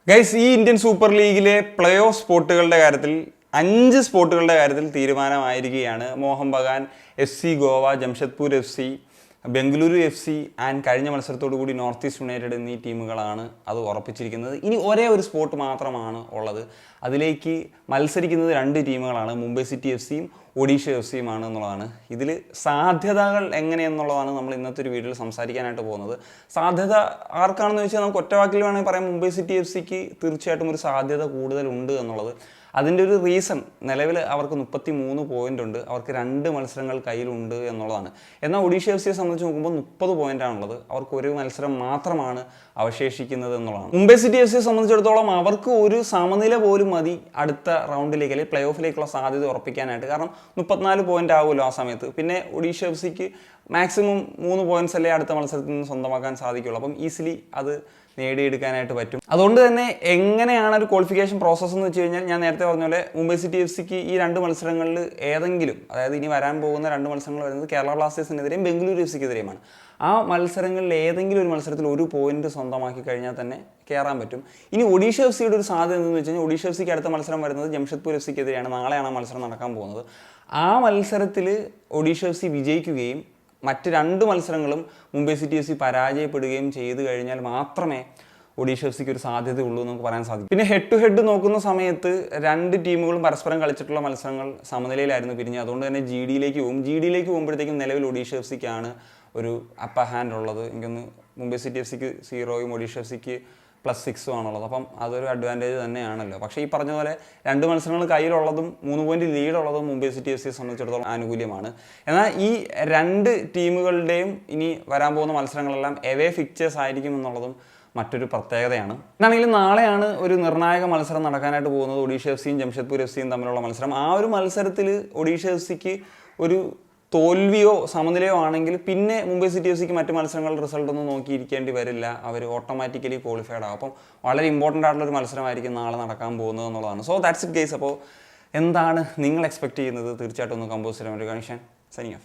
Guys, ഈ Indian super ലീഗിലെ play off സ്പോട്ടുകളുടെ കാര്യത്തിൽ 5 സ്പോട്ടുകളുടെ കാര്യത്തിൽ തീരുമാനമായിരിക്കുകയാണ്. Mohan Bagan, FC Goa, Jamshedpur FC, Bengaluru FC and കഴിഞ്ഞ മത്സരത്തോടു കൂടി നോർത്ത് ഈസ്റ്റ് യുണൈറ്റഡ് എന്നീ ടീമുകളാണ് അത് ഉറപ്പിച്ചിരിക്കുന്നത്. ഇനി ഒരേ ഒരു സ്പോട്ട് മാത്രമാണ് ഉള്ളത്. അതിലേക്ക് മത്സരിക്കുന്നത് 2 ടീമുകളാണ്, മുംബൈ സിറ്റി FCയും ഒഡീഷ FCയും ആണ് എന്നുള്ളതാണ്. ഇതിൽ സാധ്യതകൾ എങ്ങനെയെന്നുള്ളതാണ് നമ്മൾ ഇന്നത്തെ ഒരു വീഡിയോയിൽ സംസാരിക്കാനായിട്ട് പോകുന്നത്. സാധ്യത ആർക്കാണെന്ന് വെച്ചാൽ നമുക്ക് ഒറ്റവാക്കിൽ വേണമെങ്കിൽ പറയാം, മുംബൈ സിറ്റി FCക്ക് തീർച്ചയായിട്ടും ഒരു സാധ്യത കൂടുതലുണ്ട് എന്നുള്ളത്. അതിൻ്റെ ഒരു റീസൺ, നിലവിൽ അവർക്ക് 33 പോയിൻ്റ് ഉണ്ട്, അവർക്ക് 2 മത്സരങ്ങൾ കയ്യിലുണ്ട് എന്നുള്ളതാണ്. എന്നാൽ ഒഡീഷ FCയെ സംബന്ധിച്ച് നോക്കുമ്പോൾ 30 പോയിൻ്റാണുള്ളത്, അവർക്ക് ഒരു മത്സരം മാത്രമാണ് അവശേഷിക്കുന്നത് എന്നുള്ളതാണ്. മുംബൈ സിറ്റി FCയെ സംബന്ധിച്ചിടത്തോളം അവർക്ക് ഒരു സമനില പോലും മതി അടുത്ത റൗണ്ടിലേക്ക് അല്ലെങ്കിൽ പ്ലേ ഓഫിലേക്കുള്ള സാധ്യത ഉറപ്പിക്കാനായിട്ട്. കാരണം 34 പോയിൻ്റ് ആവുമല്ലോ ആ സമയത്ത്. പിന്നെ ഒഡീഷ FCക്ക് മാക്സിമം 3 പോയിൻറ്റ്സ് അല്ലേ അടുത്ത മത്സരത്തിൽ നിന്ന് സ്വന്തമാക്കാൻ സാധിക്കുള്ളൂ. അപ്പം ഈസിലി അത് നേടിയെടുക്കാനായിട്ട് പറ്റും. അതുകൊണ്ട് തന്നെ എങ്ങനെയാണ് ഒരു ക്വാളിഫിക്കേഷൻ പ്രോസസ്സ് എന്ന് വെച്ച് കഴിഞ്ഞാൽ, ഞാൻ നേരത്തെ പറഞ്ഞ പോലെ മുംബൈ സിറ്റി FCക്ക് ഈ 2 മത്സരങ്ങളിൽ ഏതെങ്കിലും, അതായത് ഇനി വരാൻ പോകുന്ന 2 മത്സരങ്ങൾ വരുന്നത് കേരള ബ്ലാസ്റ്റേഴ്സിനെതിരെയും ബംഗളൂരു FCക്കെതിരെയുമാണ്. ആ മത്സരങ്ങളിൽ ഏതെങ്കിലും ഒരു മത്സരത്തിൽ 1 പോയിന്റ് സ്വന്തമാക്കി കഴിഞ്ഞാൽ തന്നെ കയറാൻ പറ്റും. ഇനി ഒഡീഷ FCയുടെ ഒരു സാധ്യത എന്ന് വെച്ച് കഴിഞ്ഞാൽ, ഒഡീഷ FCക്ക് അടുത്ത മത്സരം വരുന്നത് ജംഷഡ്പൂർ FCക്കെതിരെയാണ്. നാളെയാണ് ആ മത്സരം നടക്കാൻ പോകുന്നത്. ആ മത്സരത്തിൽ ഒഡീഷ FC വിജയിക്കുകയും മറ്റ് 2 മത്സരങ്ങളും മുംബൈ സിറ്റി FC പരാജയപ്പെടുകയും ചെയ്തു കഴിഞ്ഞാൽ മാത്രമേ ഒഡീഷ FCക്ക് ഒരു സാധ്യതയുള്ളൂ എന്ന് നമുക്ക് പറയാൻ സാധിക്കും. പിന്നെ ഹെഡ് ടു ഹെഡ് നോക്കുന്ന സമയത്ത് 2 ടീമുകളും പരസ്പരം കളിച്ചിട്ടുള്ള മത്സരങ്ങൾ സമനിലയിലായിരുന്നു പിരിഞ്ഞ്. അതുകൊണ്ട് തന്നെ GDയിലേക്ക് പോകുമ്പോഴത്തേക്കും നിലവിൽ ഒഡീഷ FCക്കാണ് ഒരു അപ്പർ ഹാൻഡ് ഉള്ളത്. എനിക്കൊന്ന് മുംബൈ സിറ്റി FCക്ക് 0യും ഒഡീഷ FCക്ക് +6 ആണുള്ളത്. അപ്പം അതൊരു അഡ്വാൻറ്റേജ് തന്നെയാണല്ലോ. പക്ഷേ ഈ പറഞ്ഞ പോലെ 2 മത്സരങ്ങൾ കയ്യിലുള്ളതും 3 പോയിന്റ് ലീഡുള്ളതും മുംബൈ സിറ്റി FCയെ സംബന്ധിച്ചിടത്തോളം ആനുകൂല്യമാണ്. എന്നാൽ ഈ 2 ടീമുകളുടെയും ഇനി വരാൻ പോകുന്ന മത്സരങ്ങളെല്ലാം എവേ ഫിക്ചേഴ്സ് ആയിരിക്കും എന്നുള്ളതും മറ്റൊരു പ്രത്യേകതയാണ്. എന്നാണെങ്കിലും നാളെയാണ് ഒരു നിർണായക മത്സരം നടക്കാനായിട്ട് പോകുന്നത്, ഒഡീഷ FCയും ജംഷഡ്പൂർ FCയും തമ്മിലുള്ള മത്സരം. ആ ഒരു മത്സരത്തിൽ ഒഡീഷ FCക്ക് ഒരു തോൽവിയോ സമനിലയോ ആണെങ്കിൽ പിന്നെ മുംബൈ സിറ്റി FCക്ക് മറ്റ് മത്സരങ്ങളുടെ റിസൾട്ട് ഒന്നും നോക്കിയിരിക്കേണ്ടി വരില്ല, അവർ ഓട്ടോമാറ്റിക്കലി ക്വാളിഫൈഡ് ആകും. അപ്പം വളരെ ഇമ്പോർട്ടൻ്റ് ആയിട്ടുള്ള ഒരു മത്സരമായിരിക്കും നാളെ നടക്കാൻ പോകുന്നത് എന്നുള്ളതാണ്. So that's it guys. അപ്പോൾ എന്താണ് നിങ്ങൾ എക്സ്പെക്ട് ചെയ്യുന്നത്? തീർച്ചയായിട്ടും ഒന്ന് കമ്പോസ് ചെയ്യാൻ ഒരു കണക്ഷൻ സൈനിങ് ഓഫ്.